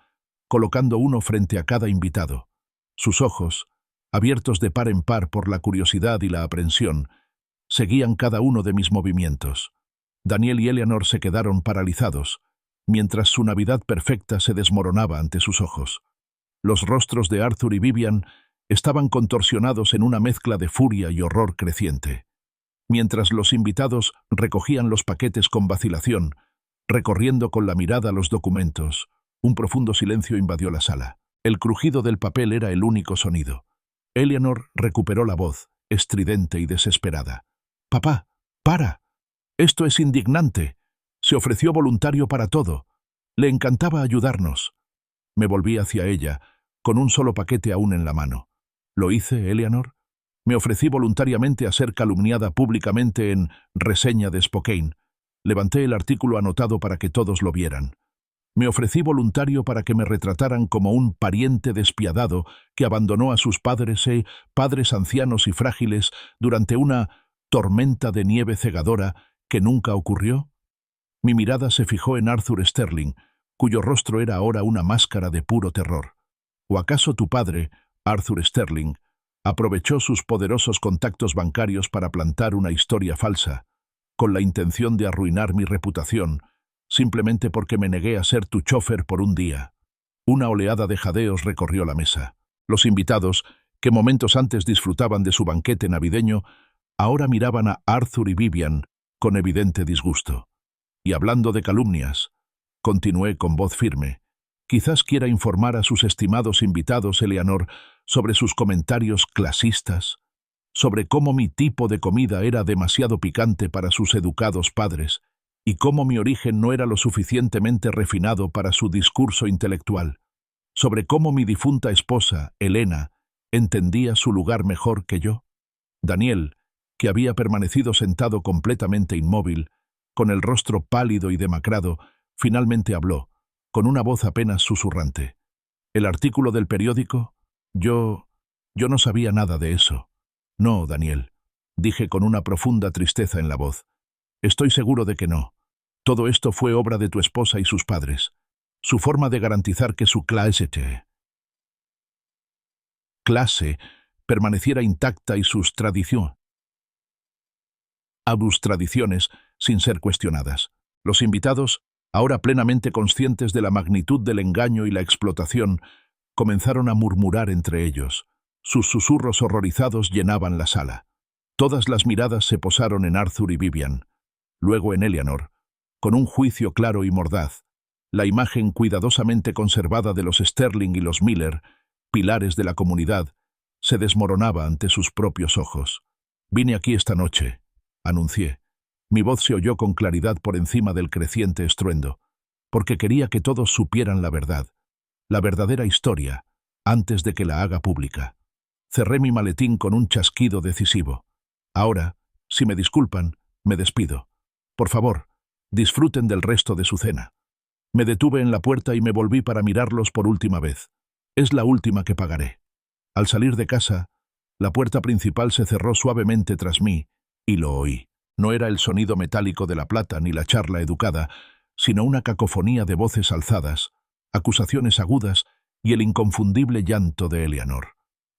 colocando uno frente a cada invitado. Sus ojos, abiertos de par en par por la curiosidad y la aprensión, seguían cada uno de mis movimientos. Daniel y Eleanor se quedaron paralizados, mientras su Navidad perfecta se desmoronaba ante sus ojos. Los rostros de Arthur y Vivian estaban contorsionados en una mezcla de furia y horror creciente. Mientras los invitados recogían los paquetes con vacilación, recorriendo con la mirada los documentos, un profundo silencio invadió la sala. El crujido del papel era el único sonido. Eleanor recuperó la voz, estridente y desesperada. «Papá, para. Esto es indignante. Se ofreció voluntario para todo. Le encantaba ayudarnos». Me volví hacia ella, con un solo paquete aún en la mano. «¿Lo hice, Eleanor? Me ofrecí voluntariamente a ser calumniada públicamente en reseña de Spokane. Levanté el artículo anotado para que todos lo vieran. Me ofrecí voluntario para que me retrataran como un pariente despiadado que abandonó a sus padres ancianos y frágiles durante una tormenta de nieve cegadora que nunca ocurrió». Mi mirada se fijó en Arthur Sterling, cuyo rostro era ahora una máscara de puro terror. «¿O acaso tu padre, Arthur Sterling, Aprovechó sus poderosos contactos bancarios para plantar una historia falsa, con la intención de arruinar mi reputación, simplemente porque me negué a ser tu chofer por un día. Una oleada de jadeos recorrió la mesa. Los invitados, que momentos antes disfrutaban de su banquete navideño, ahora miraban a Arthur y Vivian con evidente disgusto. Y hablando de calumnias, continué con voz firme, quizás quiera informar a sus estimados invitados, Eleanor, sobre sus comentarios clasistas, sobre cómo mi tipo de comida era demasiado picante para sus educados padres y cómo mi origen no era lo suficientemente refinado para su discurso intelectual, sobre cómo mi difunta esposa, Elena, entendía su lugar mejor que yo. Daniel, que había permanecido sentado completamente inmóvil, con el rostro pálido y demacrado, finalmente habló, con una voz apenas susurrante. ¿El artículo del periódico? Yo no sabía nada de eso. No, Daniel, dije con una profunda tristeza en la voz. Estoy seguro de que no. Todo esto fue obra de tu esposa y sus padres. Su forma de garantizar que su clase permaneciera intacta y sus tradiciones sin ser cuestionadas. Los invitados, ahora plenamente conscientes de la magnitud del engaño y la explotación, comenzaron a murmurar entre ellos. Sus susurros horrorizados llenaban la sala. Todas las miradas se posaron en Arthur y Vivian, luego en Eleanor, con un juicio claro y mordaz. La imagen cuidadosamente conservada de los Sterling y los Miller, pilares de la comunidad, se desmoronaba ante sus propios ojos. «Vine aquí esta noche», anuncié. Mi voz se oyó con claridad por encima del creciente estruendo, porque quería que todos supieran la verdad, la verdadera historia, antes de que la haga pública. Cerré mi maletín con un chasquido decisivo. Ahora, si me disculpan, me despido. Por favor, disfruten del resto de su cena. Me detuve en la puerta y me volví para mirarlos por última vez. Es la última que pagaré. Al salir de casa, la puerta principal se cerró suavemente tras mí, y lo oí. No era el sonido metálico de la plata ni la charla educada, sino una cacofonía de voces alzadas, acusaciones agudas y el inconfundible llanto de Eleanor.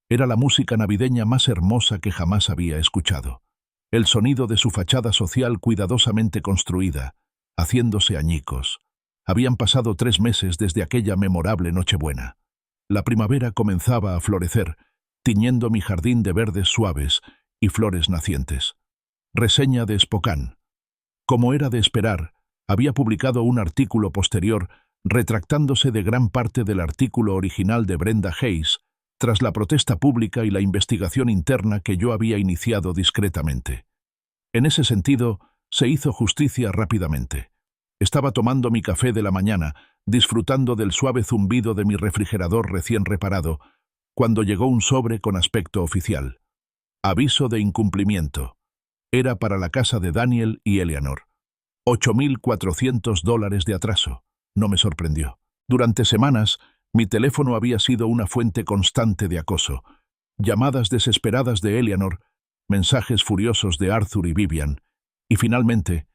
Era la música navideña más hermosa que jamás había escuchado. El sonido de su fachada social cuidadosamente construida, haciéndose añicos. Habían pasado 3 meses desde aquella memorable Nochebuena. La primavera comenzaba a florecer, tiñendo mi jardín de verdes suaves y flores nacientes. Reseña de Spokane. Como era de esperar, había publicado un artículo posterior retractándose de gran parte del artículo original de Brenda Hayes, tras la protesta pública y la investigación interna que yo había iniciado discretamente. En ese sentido, se hizo justicia rápidamente. Estaba tomando mi café de la mañana, disfrutando del suave zumbido de mi refrigerador recién reparado, cuando llegó un sobre con aspecto oficial. Aviso de incumplimiento. Era para la casa de Daniel y Eleanor. $8.400 de atraso. No me sorprendió. Durante semanas, mi teléfono había sido una fuente constante de acoso. Llamadas desesperadas de Eleanor, mensajes furiosos de Arthur y Vivian, y finalmente,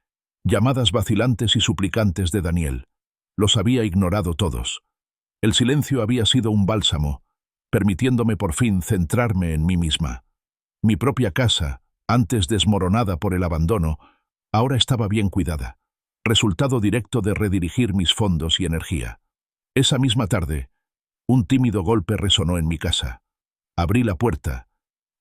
llamadas vacilantes y suplicantes de Daniel. Los había ignorado todos. El silencio había sido un bálsamo, permitiéndome por fin centrarme en mí misma. Mi propia casa, antes desmoronada por el abandono, ahora estaba bien cuidada, resultado directo de redirigir mis fondos y energía. Esa misma tarde, un tímido golpe resonó en mi casa. Abrí la puerta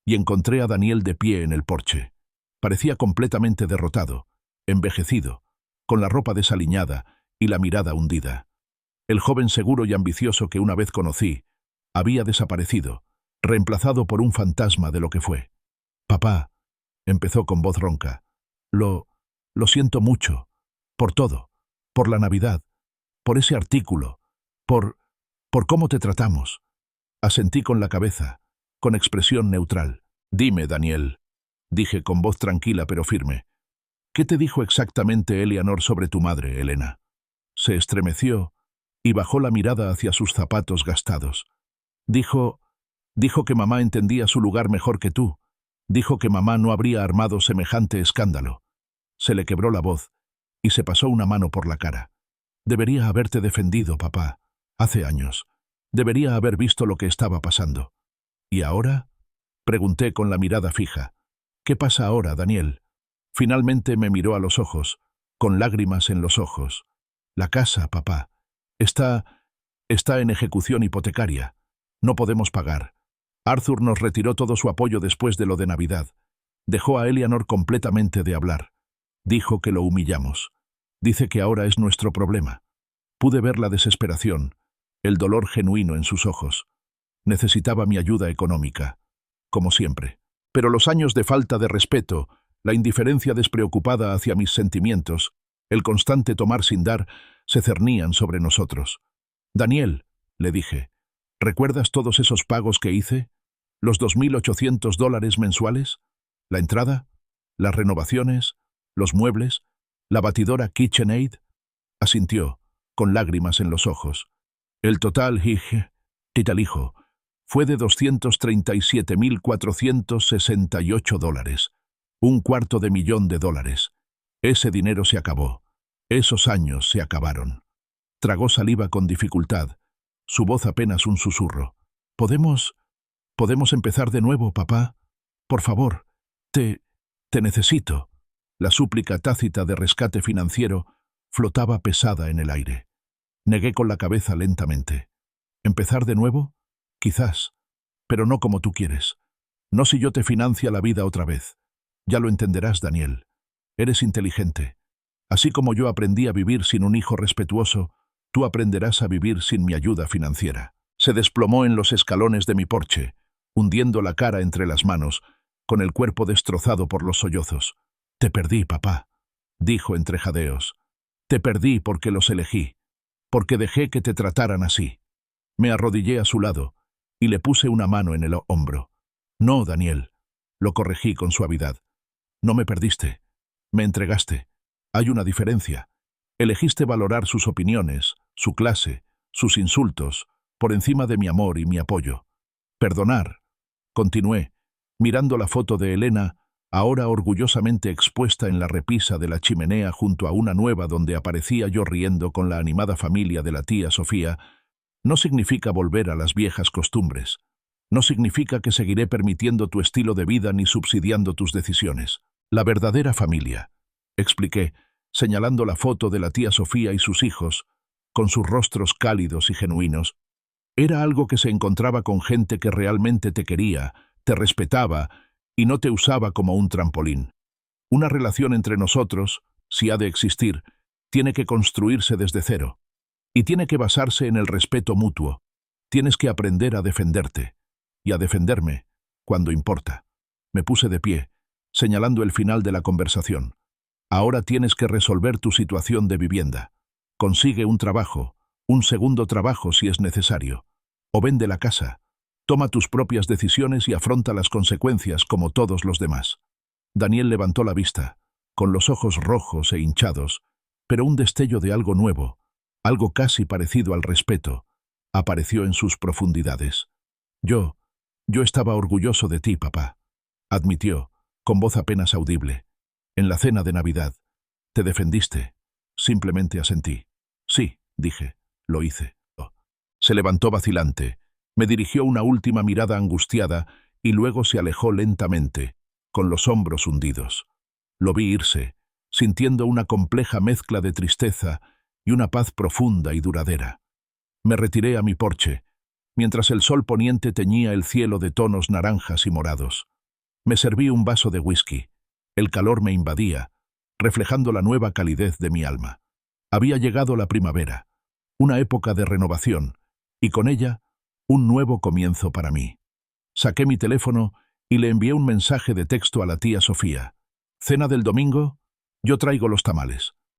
y encontré a Daniel de pie en el porche. Parecía completamente derrotado, envejecido, con la ropa desaliñada y la mirada hundida. El joven seguro y ambicioso que una vez conocí había desaparecido, reemplazado por un fantasma de lo que fue. «Papá», empezó con voz ronca, lo siento mucho, por todo, por la Navidad, por ese artículo, por cómo te tratamos». Asentí con la cabeza, con expresión neutral. «Dime, Daniel», dije con voz tranquila pero firme, «¿qué te dijo exactamente Eleanor sobre tu madre, Elena?» Se estremeció y bajó la mirada hacia sus zapatos gastados. Dijo que mamá entendía su lugar mejor que tú. Dijo que mamá no habría armado semejante escándalo. Se le quebró la voz y se pasó una mano por la cara. «Debería haberte defendido, papá. Hace años. Debería haber visto lo que estaba pasando. ¿Y ahora?». Pregunté con la mirada fija. ¿Qué pasa ahora, Daniel? Finalmente me miró a los ojos, con lágrimas en los ojos. La casa, papá, está en ejecución hipotecaria. No podemos pagar. Arthur nos retiró todo su apoyo después de lo de Navidad. Dejó a Eleanor completamente de hablar. Dijo que lo humillamos. Dice que ahora es nuestro problema. Pude ver la desesperación, el dolor genuino en sus ojos. Necesitaba mi ayuda económica, como siempre. Pero los años de falta de respeto, la indiferencia despreocupada hacia mis sentimientos, el constante tomar sin dar, se cernían sobre nosotros. Daniel, le dije, ¿recuerdas todos esos pagos que hice? ¿Los $2.800 mensuales? ¿La entrada? ¿Las renovaciones? ¿Los muebles? ¿La batidora KitchenAid? Asintió, con lágrimas en los ojos. El total, hijo, fue de $237.468, $250,000. Ese dinero se acabó. Esos años se acabaron. Tragó saliva con dificultad, su voz apenas un susurro. ¿Podemos empezar de nuevo, papá? Por favor, te necesito. La súplica tácita de rescate financiero flotaba pesada en el aire. Negué con la cabeza lentamente. ¿Empezar de nuevo? Quizás, pero no como tú quieres. No si yo te financia la vida otra vez. Ya lo entenderás, Daniel. Eres inteligente. Así como yo aprendí a vivir sin un hijo respetuoso, tú aprenderás a vivir sin mi ayuda financiera. Se desplomó en los escalones de mi porche, hundiendo la cara entre las manos, con el cuerpo destrozado por los sollozos. Te perdí, papá, dijo entre jadeos. Te perdí porque los elegí, porque dejé que te trataran así. Me arrodillé a su lado y le puse una mano en el hombro. No, Daniel, lo corregí con suavidad. No me perdiste, me entregaste. Hay una diferencia. Elegiste valorar sus opiniones, su clase, sus insultos, por encima de mi amor y mi apoyo. Perdonar, continué, mirando la foto de Elena, ahora orgullosamente expuesta en la repisa de la chimenea junto a una nueva donde aparecía yo riendo con la animada familia de la tía Sofía, no significa volver a las viejas costumbres. No significa que seguiré permitiendo tu estilo de vida ni subsidiando tus decisiones. La verdadera familia, expliqué, señalando la foto de la tía Sofía y sus hijos, con sus rostros cálidos y genuinos, era algo que se encontraba con gente que realmente te quería, te respetaba y no te usaba como un trampolín. Una relación entre nosotros, si ha de existir, tiene que construirse desde cero. Y tiene que basarse en el respeto mutuo. Tienes que aprender a defenderte. Y a defenderme, cuando importa. Me puse de pie, señalando el final de la conversación. Ahora tienes que resolver tu situación de vivienda. Consigue un trabajo, un segundo trabajo si es necesario. O vende la casa. Toma tus propias decisiones y afronta las consecuencias como todos los demás. Daniel levantó la vista, con los ojos rojos e hinchados, pero un destello de algo nuevo, algo casi parecido al respeto, apareció en sus profundidades. Yo estaba orgulloso de ti, papá, admitió, con voz apenas audible. En la cena de Navidad, te defendiste, simplemente asentí. Sí, dije, lo hice. Se levantó vacilante, me dirigió una última mirada angustiada y luego se alejó lentamente, con los hombros hundidos. Lo vi irse, sintiendo una compleja mezcla de tristeza y una paz profunda y duradera. Me retiré a mi porche, mientras el sol poniente teñía el cielo de tonos naranjas y morados. Me serví un vaso de whisky. El calor me invadía, reflejando la nueva calidez de mi alma. Había llegado la primavera, una época de renovación, y con ella, un nuevo comienzo para mí. Saqué mi teléfono y le envié un mensaje de texto a la tía Sofía. ¿Cena del domingo? Yo traigo los tamales.